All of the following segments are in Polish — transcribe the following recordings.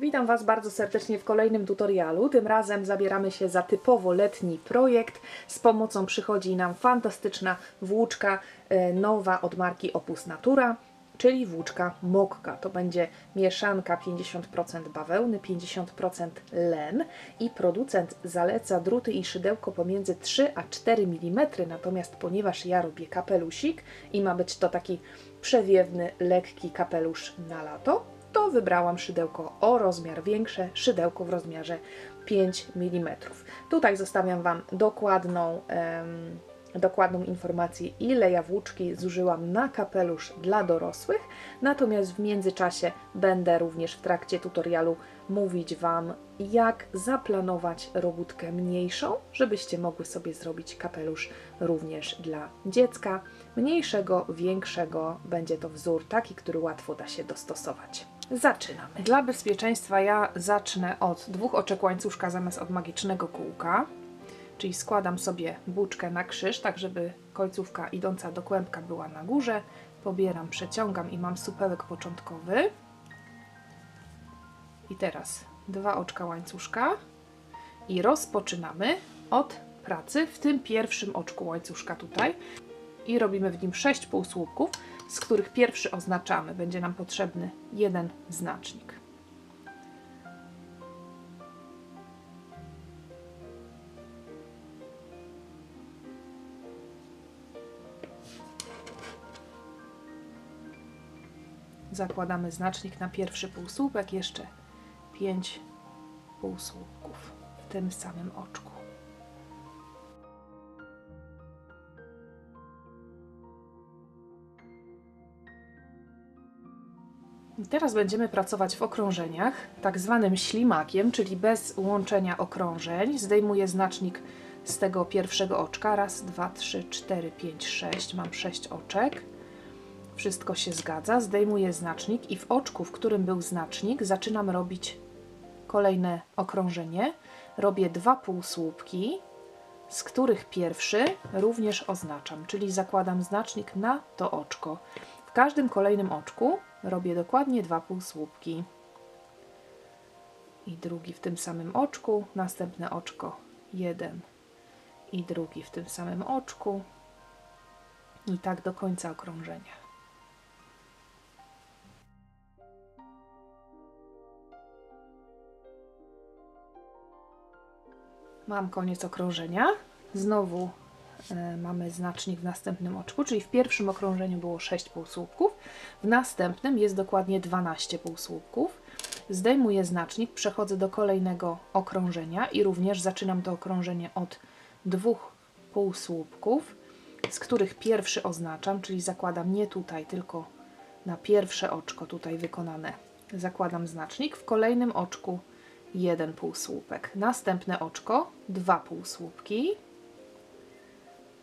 Witam Was bardzo serdecznie w kolejnym tutorialu. Tym razem zabieramy się za typowo letni projekt. Z pomocą przychodzi nam fantastyczna włóczka nowa od marki Opus Natura, czyli włóczka Mokka. To będzie mieszanka 50% bawełny, 50% len i producent zaleca druty i szydełko pomiędzy 3 a 4 mm, natomiast ponieważ ja robię kapelusik i ma być to taki przewiewny, lekki kapelusz na lato, to wybrałam szydełko o rozmiar większe, szydełko w rozmiarze 5 mm. Tutaj zostawiam Wam dokładną informację, ile ja włóczki zużyłam na kapelusz dla dorosłych, natomiast w międzyczasie będę również w trakcie tutorialu mówić Wam, jak zaplanować robótkę mniejszą, żebyście mogły sobie zrobić kapelusz również dla dziecka. Mniejszego, większego, będzie to wzór taki, który łatwo da się dostosować. Zaczynamy. Dla bezpieczeństwa ja zacznę od 2 oczek łańcuszka zamiast od magicznego kółka. Czyli składam sobie buczkę na krzyż, tak żeby końcówka idąca do kłębka była na górze. Pobieram, przeciągam i mam supełek początkowy. I teraz 2 oczka łańcuszka i rozpoczynamy od pracy w tym pierwszym oczku łańcuszka tutaj. I robimy w nim 6 półsłupków, z których pierwszy oznaczamy. Będzie nam potrzebny jeden znacznik. Zakładamy znacznik na pierwszy półsłupek, jeszcze 5 półsłupków w tym samym oczku. I teraz będziemy pracować w okrążeniach, tak zwanym ślimakiem, czyli bez łączenia okrążeń. Zdejmuję znacznik z tego pierwszego oczka. Raz, 2, 3, 4, 5, 6. Mam 6 oczek. Wszystko się zgadza. Zdejmuję znacznik i w oczku, w którym był znacznik, zaczynam robić kolejne okrążenie. Robię 2 półsłupki, z których pierwszy również oznaczam, czyli zakładam znacznik na to oczko. W każdym kolejnym oczku robię dokładnie 2 półsłupki. I drugi w tym samym oczku, następne oczko, jeden i drugi w tym samym oczku. I tak do końca okrążenia. Mam koniec okrążenia. Znowu mamy znacznik w następnym oczku, czyli w pierwszym okrążeniu było 6 półsłupków, w następnym jest dokładnie 12 półsłupków. Zdejmuję znacznik, przechodzę do kolejnego okrążenia i również zaczynam to okrążenie od 2 półsłupków, z których pierwszy oznaczam, czyli zakładam nie tutaj, tylko na pierwsze oczko tutaj wykonane. Zakładam znacznik, w kolejnym oczku 1 półsłupek, następne oczko 2 półsłupki,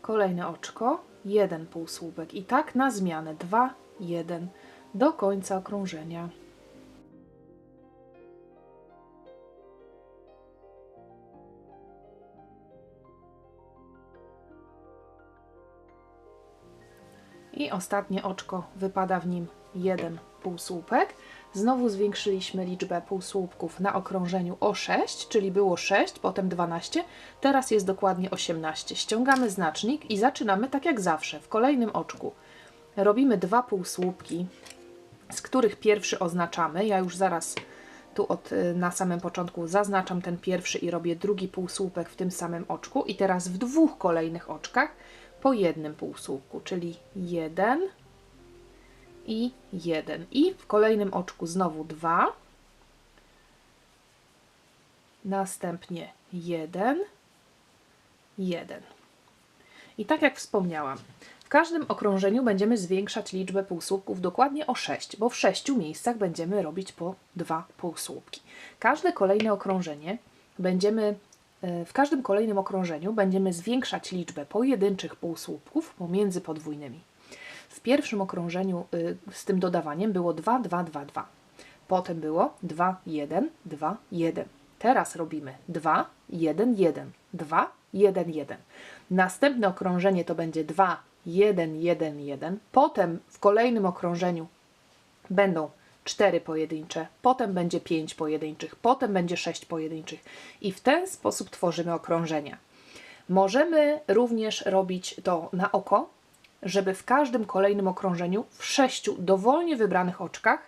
kolejne oczko 1 półsłupek i tak na zmianę 2, 1 do końca okrążenia. I ostatnie oczko, wypada w nim 1 półsłupek. Znowu zwiększyliśmy liczbę półsłupków na okrążeniu o 6, czyli było 6, potem 12, teraz jest dokładnie 18. Ściągamy znacznik i zaczynamy tak jak zawsze. W kolejnym oczku robimy 2 półsłupki, z których pierwszy oznaczamy. Ja już zaraz tu na samym początku zaznaczam ten pierwszy i robię drugi półsłupek w tym samym oczku. I teraz w 2 kolejnych oczkach po 1 półsłupku, czyli 1 i 1. I w kolejnym oczku znowu 2, następnie 1, 1. I tak jak wspomniałam, w każdym okrążeniu będziemy zwiększać liczbę półsłupków dokładnie o 6, bo w 6 miejscach będziemy robić po 2 półsłupki. Każde kolejne okrążenie w każdym kolejnym okrążeniu będziemy zwiększać liczbę pojedynczych półsłupków pomiędzy podwójnymi. W pierwszym okrążeniu z tym dodawaniem było 2, 2, 2, 2. Potem było 2, 1, 2, 1. Teraz robimy 2, 1, 1, 2, 1, 1. Następne okrążenie to będzie 2, 1, 1, 1. Potem w kolejnym okrążeniu będą 4 pojedyncze, potem będzie 5 pojedynczych, potem będzie 6 pojedynczych i w ten sposób tworzymy okrążenia. Możemy również robić to na oko, żeby w każdym kolejnym okrążeniu w 6 dowolnie wybranych oczkach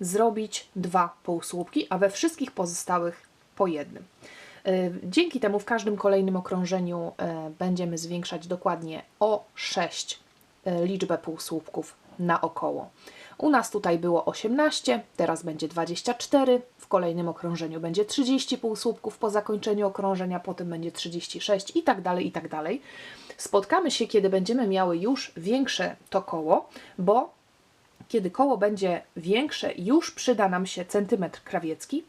zrobić 2 półsłupki, a we wszystkich pozostałych po jednym. Dzięki temu w każdym kolejnym okrążeniu będziemy zwiększać dokładnie o 6 liczbę półsłupków naokoło. U nas tutaj było 18, teraz będzie 24, w kolejnym okrążeniu będzie 30 półsłupków po zakończeniu okrążenia, potem będzie 36 i tak dalej, i tak dalej. Spotkamy się, kiedy będziemy miały już większe to koło, bo kiedy koło będzie większe, już przyda nam się centymetr krawiecki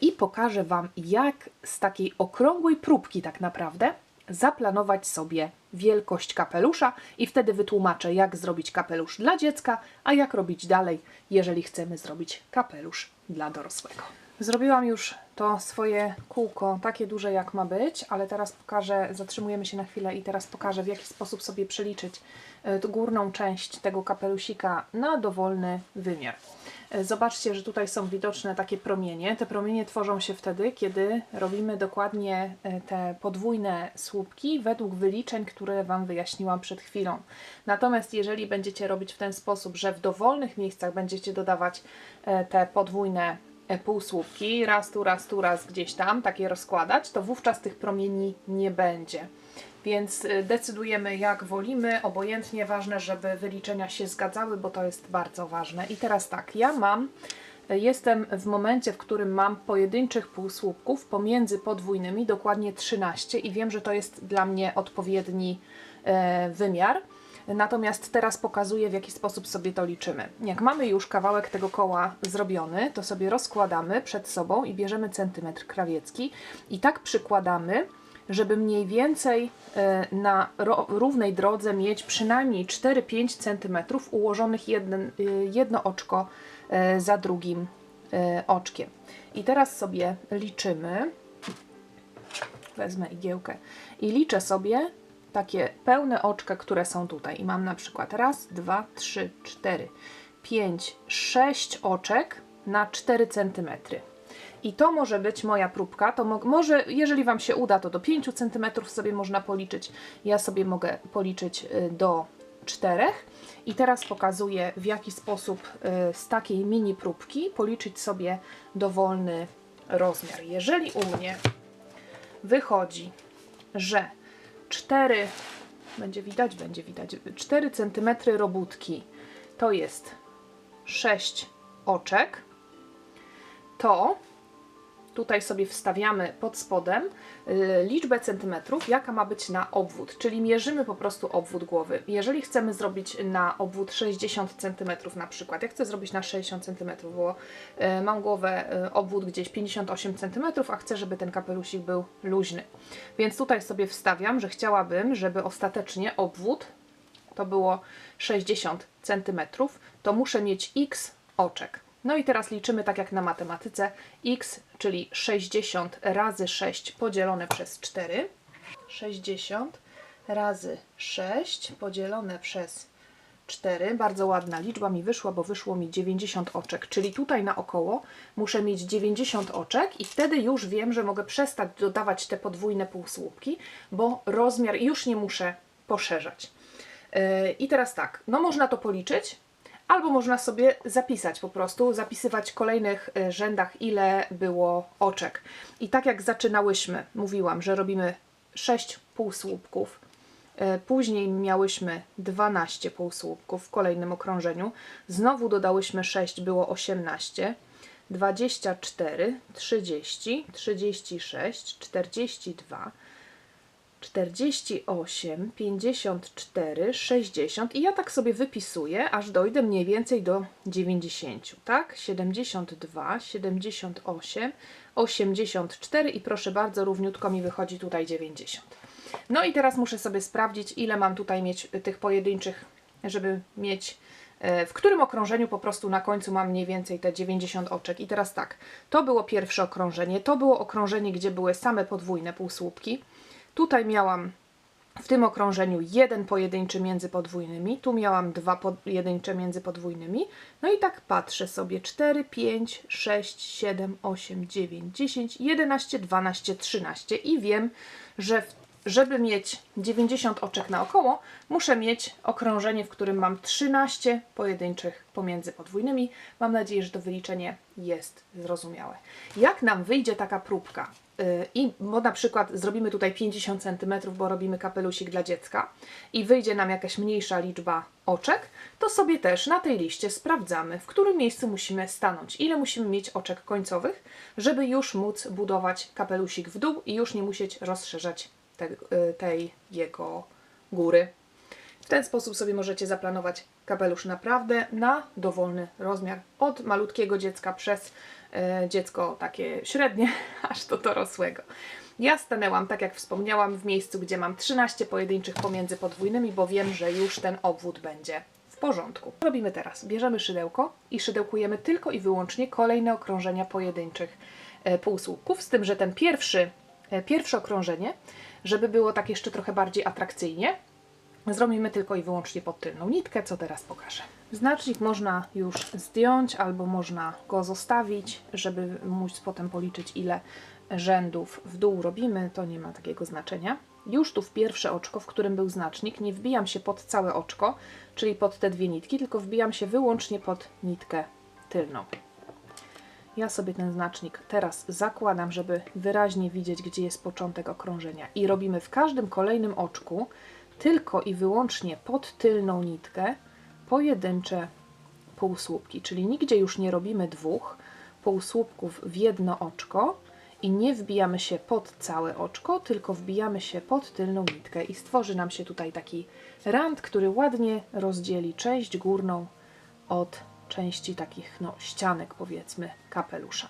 i pokażę Wam, jak z takiej okrągłej próbki tak naprawdę zaplanować sobie wielkość kapelusza i wtedy wytłumaczę, jak zrobić kapelusz dla dziecka, a jak robić dalej, jeżeli chcemy zrobić kapelusz dla dorosłego. Zrobiłam już to swoje kółko takie duże, jak ma być, ale teraz pokażę, zatrzymujemy się na chwilę i teraz pokażę, w jaki sposób sobie przeliczyć górną część tego kapelusika na dowolny wymiar. Zobaczcie, że tutaj są widoczne takie promienie. Te promienie tworzą się wtedy, kiedy robimy dokładnie te podwójne słupki według wyliczeń, które Wam wyjaśniłam przed chwilą. Natomiast jeżeli będziecie robić w ten sposób, że w dowolnych miejscach będziecie dodawać te podwójne półsłupki, raz tu, raz tu, raz gdzieś tam, takie rozkładać, to wówczas tych promieni nie będzie. Więc decydujemy, jak wolimy, obojętnie, ważne, żeby wyliczenia się zgadzały, bo to jest bardzo ważne. I teraz tak, jestem w momencie, w którym mam pojedynczych półsłupków pomiędzy podwójnymi, dokładnie 13 i wiem, że to jest dla mnie odpowiedni wymiar. Natomiast teraz pokazuję, w jaki sposób sobie to liczymy. Jak mamy już kawałek tego koła zrobiony, to sobie rozkładamy przed sobą i bierzemy centymetr krawiecki i tak przykładamy, żeby mniej więcej na równej drodze mieć przynajmniej 4-5 cm ułożonych jedno oczko za drugim oczkiem. I teraz sobie liczymy, wezmę igiełkę i liczę sobie takie pełne oczka, które są tutaj. I mam na przykład 1, 2, 3, 4, 5, 6 oczek na 4 cm. I to może być moja próbka, to może, jeżeli Wam się uda, to do 5 cm sobie można policzyć. Ja sobie mogę policzyć do 4. I teraz pokazuję, w jaki sposób z takiej mini próbki policzyć sobie dowolny rozmiar. Jeżeli u mnie wychodzi, że 4, będzie widać, 4 cm robótki to jest 6 oczek, to tutaj sobie wstawiamy pod spodem liczbę centymetrów, jaka ma być na obwód, czyli mierzymy po prostu obwód głowy. Jeżeli chcemy zrobić na obwód 60 cm na przykład, ja chcę zrobić na 60 cm, bo mam głowę, obwód gdzieś 58 cm, a chcę, żeby ten kapelusik był luźny. Więc tutaj sobie wstawiam, że chciałabym, żeby ostatecznie obwód to było 60 cm, to muszę mieć x oczek. No i teraz liczymy tak jak na matematyce. X, czyli 60 razy 6 podzielone przez 4. 60 razy 6 podzielone przez 4. Bardzo ładna liczba mi wyszła, bo wyszło mi 90 oczek. Czyli tutaj naokoło muszę mieć 90 oczek i wtedy już wiem, że mogę przestać dodawać te podwójne półsłupki, bo rozmiar już nie muszę poszerzać. I teraz tak, no można to policzyć, albo można sobie zapisać po prostu, zapisywać w kolejnych rzędach, ile było oczek. I tak jak zaczynałyśmy, mówiłam, że robimy 6 półsłupków, później miałyśmy 12 półsłupków w kolejnym okrążeniu, znowu dodałyśmy 6, było 18, 24, 30, 36, 42, 48, 54, 60 i ja tak sobie wypisuję, aż dojdę mniej więcej do 90, tak? 72, 78, 84 i proszę bardzo, równiutko mi wychodzi tutaj 90. No i teraz muszę sobie sprawdzić, ile mam tutaj mieć tych pojedynczych, żeby mieć, w którym okrążeniu po prostu na końcu mam mniej więcej te 90 oczek. I teraz tak, to było pierwsze okrążenie, to było okrążenie, gdzie były same podwójne półsłupki. Tutaj miałam w tym okrążeniu 1 pojedynczy między podwójnymi, tu miałam 2 pojedyncze między podwójnymi, no i tak patrzę sobie 4, 5, 6, 7, 8, 9, 10, 11, 12, 13 i wiem, że żeby mieć 90 oczek naokoło, muszę mieć okrążenie, w którym mam 13 pojedynczych pomiędzy podwójnymi. Mam nadzieję, że to wyliczenie jest zrozumiałe. Jak nam wyjdzie taka próbka, bo na przykład zrobimy tutaj 50 cm, bo robimy kapelusik dla dziecka i wyjdzie nam jakaś mniejsza liczba oczek, to sobie też na tej liście sprawdzamy, w którym miejscu musimy stanąć, ile musimy mieć oczek końcowych, żeby już móc budować kapelusik w dół i już nie musieć rozszerzać tej jego góry. W ten sposób sobie możecie zaplanować kapelusz naprawdę na dowolny rozmiar. Od malutkiego dziecka przez dziecko takie średnie, aż do dorosłego. Ja stanęłam, tak jak wspomniałam, w miejscu, gdzie mam 13 pojedynczych pomiędzy podwójnymi, bo wiem, że już ten obwód będzie w porządku. Co robimy teraz? Bierzemy szydełko i szydełkujemy tylko i wyłącznie kolejne okrążenia pojedynczych półsłupków, z tym, że ten pierwsze okrążenie, żeby było tak jeszcze trochę bardziej atrakcyjnie, zrobimy tylko i wyłącznie pod tylną nitkę, co teraz pokażę. Znacznik można już zdjąć albo można go zostawić, żeby móc potem policzyć, ile rzędów w dół robimy, to nie ma takiego znaczenia. Już tu w pierwsze oczko, w którym był znacznik, nie wbijam się pod całe oczko, czyli pod te dwie nitki, tylko wbijam się wyłącznie pod nitkę tylną. Ja sobie ten znacznik teraz zakładam, żeby wyraźnie widzieć, gdzie jest początek okrążenia. I robimy w każdym kolejnym oczku tylko i wyłącznie pod tylną nitkę pojedyncze półsłupki. Czyli nigdzie już nie robimy dwóch półsłupków w jedno oczko i nie wbijamy się pod całe oczko, tylko wbijamy się pod tylną nitkę i stworzy nam się tutaj taki rand, który ładnie rozdzieli część górną od części takich ścianek, powiedzmy, kapelusza.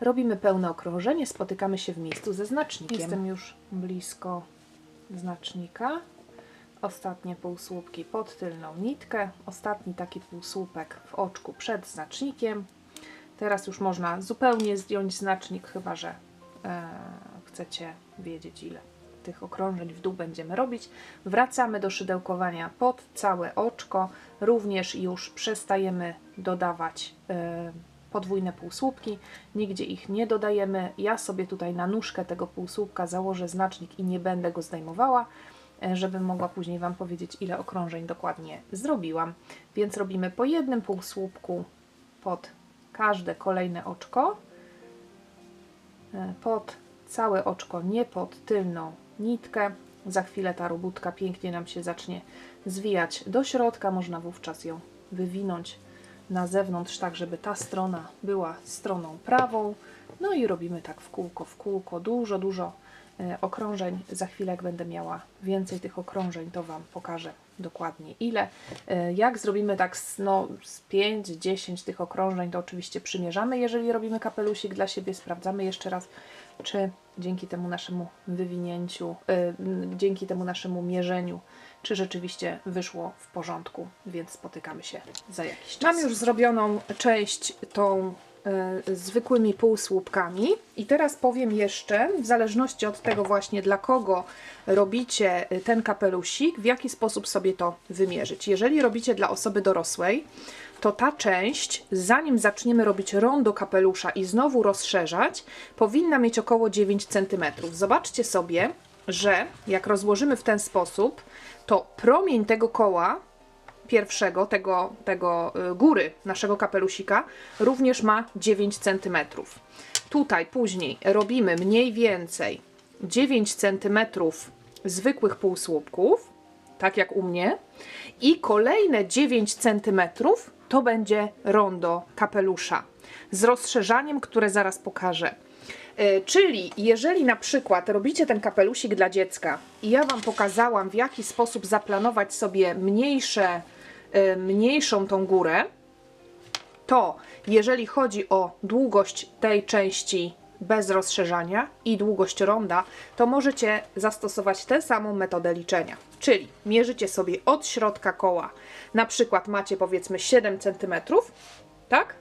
Robimy pełne okrążenie, spotykamy się w miejscu ze znacznikiem. Jestem już blisko znacznika. Ostatnie półsłupki pod tylną nitkę, ostatni taki półsłupek w oczku przed znacznikiem. Teraz już można zupełnie zdjąć znacznik, chyba że chcecie wiedzieć, ile tych okrążeń w dół będziemy robić. Wracamy do szydełkowania pod całe oczko. Również już przestajemy dodawać podwójne półsłupki. Nigdzie ich nie dodajemy. Ja sobie tutaj na nóżkę tego półsłupka założę znacznik i nie będę go zdejmowała, żebym mogła później Wam powiedzieć, ile okrążeń dokładnie zrobiłam. Więc robimy po jednym półsłupku pod każde kolejne oczko. Pod całe oczko, nie pod tylną nitkę. Za chwilę ta robótka pięknie nam się zacznie zwijać do środka. Można wówczas ją wywinąć na zewnątrz, tak żeby ta strona była stroną prawą. No i robimy tak w kółko, dużo okrążeń. Za chwilę, jak będę miała więcej tych okrążeń, to Wam pokażę dokładnie ile. Jak zrobimy tak z 5-10 tych okrążeń, to oczywiście przymierzamy, jeżeli robimy kapelusik dla siebie, sprawdzamy jeszcze raz, czy dzięki temu naszemu wywinięciu, dzięki temu naszemu mierzeniu, czy rzeczywiście wyszło w porządku, więc spotykamy się za jakiś czas. Mam już zrobioną część tą zwykłymi półsłupkami i teraz powiem jeszcze, w zależności od tego właśnie, dla kogo robicie ten kapelusik, w jaki sposób sobie to wymierzyć. Jeżeli robicie dla osoby dorosłej, to ta część, zanim zaczniemy robić rondo kapelusza i znowu rozszerzać, powinna mieć około 9 cm. Zobaczcie sobie, że jak rozłożymy w ten sposób, to promień tego koła pierwszego, tego góry naszego kapelusika również ma 9 cm. Tutaj później robimy mniej więcej 9 cm zwykłych półsłupków, tak jak u mnie, i kolejne 9 cm to będzie rondo kapelusza z rozszerzaniem, które zaraz pokażę. Czyli jeżeli na przykład robicie ten kapelusik dla dziecka i ja Wam pokazałam, w jaki sposób zaplanować sobie mniejszą tą górę, to jeżeli chodzi o długość tej części bez rozszerzania i długość ronda, to możecie zastosować tę samą metodę liczenia. Czyli mierzycie sobie od środka koła, na przykład macie powiedzmy 7 cm, tak?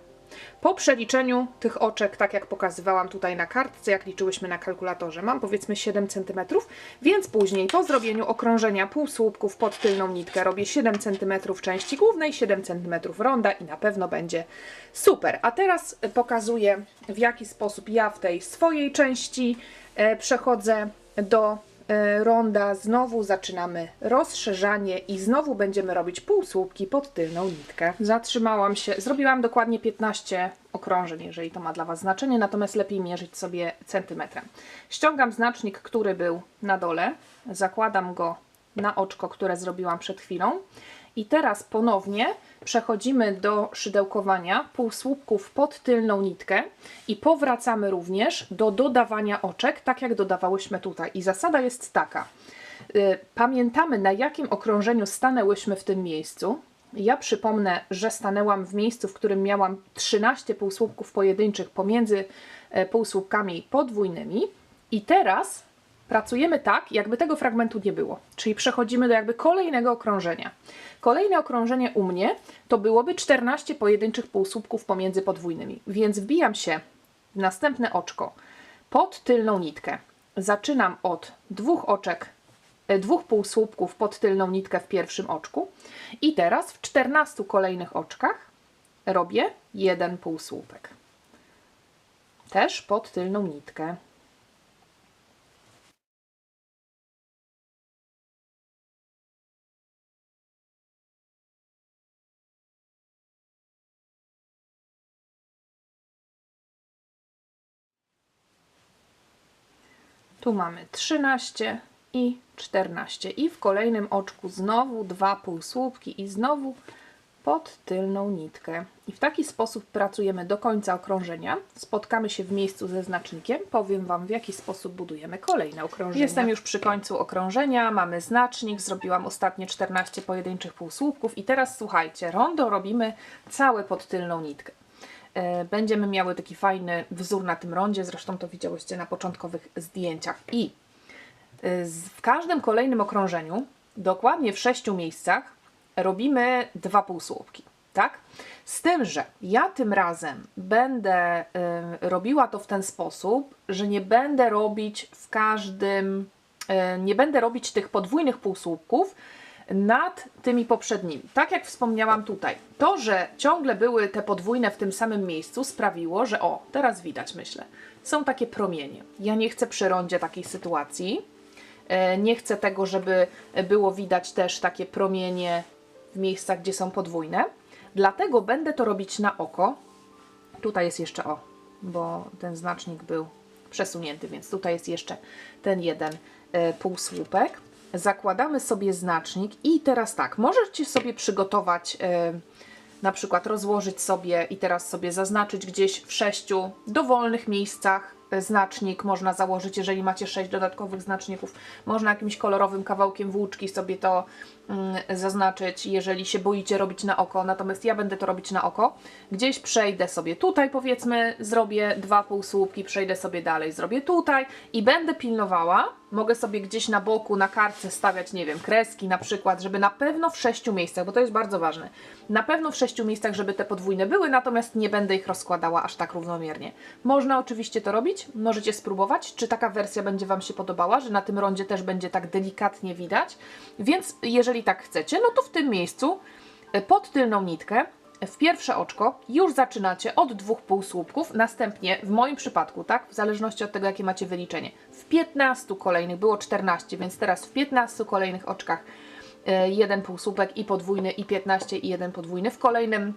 Po przeliczeniu tych oczek, tak jak pokazywałam tutaj na kartce, jak liczyłyśmy na kalkulatorze, mam powiedzmy 7 cm, więc później po zrobieniu okrążenia półsłupków pod tylną nitkę robię 7 cm części głównej, 7 cm ronda i na pewno będzie super. A teraz pokazuję, w jaki sposób ja w tej swojej części przechodzę do ronda. Znowu zaczynamy rozszerzanie i znowu będziemy robić półsłupki pod tylną nitkę. Zatrzymałam się, zrobiłam dokładnie 15 okrążeń, jeżeli to ma dla Was znaczenie, natomiast lepiej mierzyć sobie centymetrem. Ściągam znacznik, który był na dole, zakładam go na oczko, które zrobiłam przed chwilą i teraz ponownie przechodzimy do szydełkowania półsłupków pod tylną nitkę i powracamy również do dodawania oczek, tak jak dodawałyśmy tutaj. I zasada jest taka. Pamiętamy, na jakim okrążeniu stanęłyśmy w tym miejscu. Ja przypomnę, że stanęłam w miejscu, w którym miałam 13 półsłupków pojedynczych pomiędzy półsłupkami podwójnymi i teraz pracujemy tak, jakby tego fragmentu nie było, czyli przechodzimy do jakby kolejnego okrążenia. Kolejne okrążenie u mnie to byłoby 14 pojedynczych półsłupków pomiędzy podwójnymi, więc wbijam się w następne oczko pod tylną nitkę. Zaczynam od dwóch półsłupków pod tylną nitkę w pierwszym oczku i teraz w 14 kolejnych oczkach robię jeden półsłupek. Też pod tylną nitkę. Tu mamy 13 i 14 i w kolejnym oczku znowu 2 półsłupki i znowu pod tylną nitkę. I w taki sposób pracujemy do końca okrążenia. Spotkamy się w miejscu ze znacznikiem. Powiem Wam, w jaki sposób budujemy kolejne okrążenia. Jestem już przy końcu okrążenia. Mamy znacznik. Zrobiłam ostatnie 14 pojedynczych półsłupków. I teraz słuchajcie, rondo robimy całe pod tylną nitkę. Będziemy miały taki fajny wzór na tym rondzie. Zresztą to widziałyście na początkowych zdjęciach. I w każdym kolejnym okrążeniu, dokładnie w 6 miejscach, robimy 2 półsłupki, tak? Z tym, że ja tym razem będę robiła to w ten sposób, że nie będę robić w każdym, nie będę robić tych podwójnych półsłupków nad tymi poprzednimi. Tak jak wspomniałam tutaj, to, że ciągle były te podwójne w tym samym miejscu sprawiło, że o, teraz widać, myślę, są takie promienie. Ja nie chcę przy rondzie takiej sytuacji. Nie chcę tego, żeby było widać też takie promienie w miejscach, gdzie są podwójne. Dlatego będę to robić na oko. Tutaj jest jeszcze bo ten znacznik był przesunięty, więc tutaj jest jeszcze ten jeden półsłupek. Zakładamy sobie znacznik i teraz tak, możecie sobie przygotować, na przykład rozłożyć sobie i teraz sobie zaznaczyć gdzieś w 6 dowolnych miejscach znacznik. Można założyć, jeżeli macie 6 dodatkowych znaczników, można jakimś kolorowym kawałkiem włóczki sobie to zaznaczyć, jeżeli się boicie robić na oko, natomiast ja będę to robić na oko. Gdzieś przejdę sobie tutaj, powiedzmy, zrobię 2 półsłupki, przejdę sobie dalej, zrobię tutaj i będę pilnowała. Mogę sobie gdzieś na boku, na kartce stawiać, nie wiem, kreski na przykład, żeby na pewno w 6 miejscach, bo to jest bardzo ważne, na pewno w 6 miejscach, żeby te podwójne były, natomiast nie będę ich rozkładała aż tak równomiernie. Można oczywiście to robić, możecie spróbować, czy taka wersja będzie Wam się podobała, że na tym rondzie też będzie tak delikatnie widać, więc jeżeli tak chcecie, no to w tym miejscu pod tylną nitkę w pierwsze oczko już zaczynacie od 2 półsłupków, następnie w moim przypadku, tak, w zależności od tego, jakie macie wyliczenie, w 15 kolejnych, było 14, więc teraz w 15 kolejnych oczkach jeden półsłupek i podwójny, i 15 i jeden podwójny. W kolejnym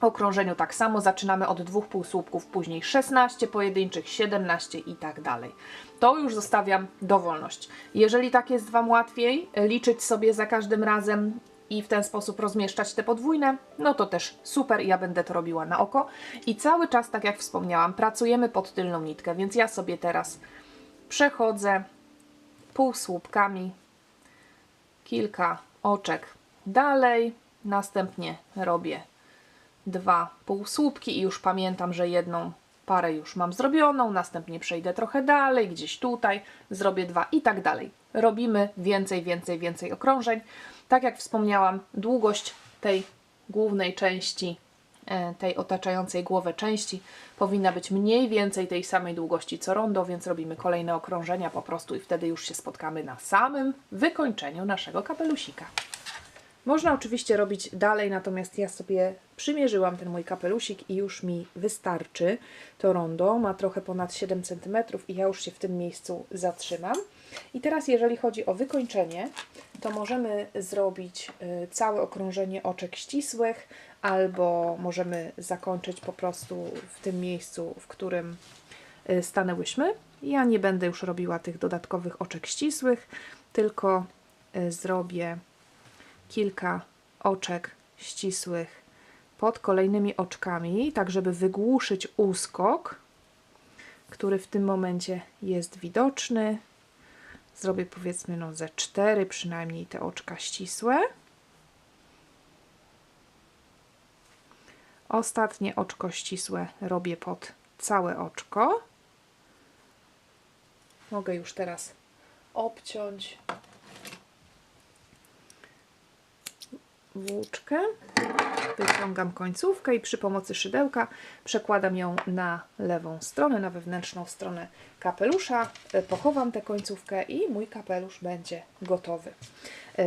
okrążeniu tak samo, zaczynamy od 2 półsłupków, później 16 pojedynczych, 17 i tak dalej. To już zostawiam dowolność. Jeżeli tak jest Wam łatwiej liczyć sobie za każdym razem i w ten sposób rozmieszczać te podwójne, no to też super, ja będę to robiła na oko. I cały czas, tak jak wspomniałam, pracujemy pod tylną nitkę, więc ja sobie teraz przechodzę półsłupkami kilka oczek dalej, następnie robię 2 półsłupki i już pamiętam, że jedną parę już mam zrobioną, następnie przejdę trochę dalej, gdzieś tutaj, zrobię 2 i tak dalej. Robimy więcej okrążeń. Tak jak wspomniałam, długość tej głównej części tej otaczającej głowę części powinna być mniej więcej tej samej długości co rondo, więc robimy kolejne okrążenia po prostu i wtedy już się spotkamy na samym wykończeniu naszego kapelusika. Można oczywiście robić dalej, natomiast ja sobie przymierzyłam ten mój kapelusik i już mi wystarczy. To rondo ma trochę ponad 7 cm i ja już się w tym miejscu zatrzymam. I teraz jeżeli chodzi o wykończenie, to możemy zrobić całe okrążenie oczek ścisłych, albo możemy zakończyć po prostu w tym miejscu, w którym stanęłyśmy. Ja nie będę już robiła tych dodatkowych oczek ścisłych, tylko zrobię kilka oczek ścisłych pod kolejnymi oczkami, tak żeby wygłuszyć uskok, który w tym momencie jest widoczny. Zrobię powiedzmy no ze 4 przynajmniej te oczka ścisłe. Ostatnie oczko ścisłe robię pod całe oczko. Mogę już teraz obciąć włóczkę. Wyciągam końcówkę i przy pomocy szydełka przekładam ją na lewą stronę, na wewnętrzną stronę kapelusza. Pochowam tę końcówkę i mój kapelusz będzie gotowy.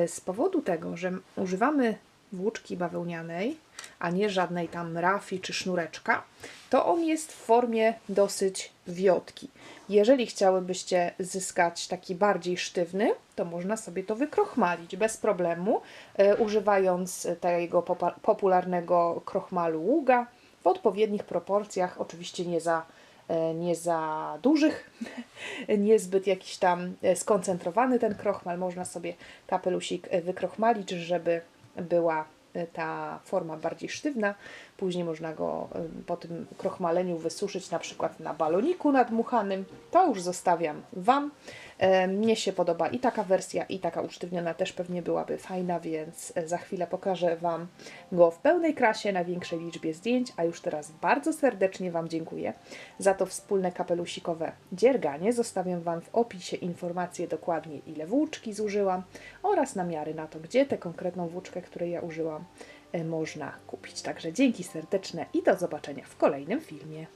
Z powodu tego, że używamy włóczki bawełnianej, a nie żadnej tam rafii czy sznureczka, to on jest w formie dosyć wiotki. Jeżeli chciałybyście zyskać taki bardziej sztywny, to można sobie to wykrochmalić bez problemu, używając tego popularnego krochmalu Ługa w odpowiednich proporcjach, oczywiście nie za dużych, niezbyt jakiś tam skoncentrowany ten krochmal. Można sobie kapelusik wykrochmalić, żeby była ta forma bardziej sztywna. Później można go po tym krochmaleniu wysuszyć na przykład na baloniku nadmuchanym. To już zostawiam Wam. Mnie się podoba i taka wersja, i taka usztywniona też pewnie byłaby fajna, więc za chwilę pokażę Wam go w pełnej krasie, na większej liczbie zdjęć, a już teraz bardzo serdecznie Wam dziękuję za to wspólne kapelusikowe dzierganie. Zostawiam Wam w opisie informacje dokładnie, ile włóczki zużyłam oraz namiary na to, gdzie tę konkretną włóczkę, której ja użyłam, można kupić. Także dzięki serdeczne i do zobaczenia w kolejnym filmie.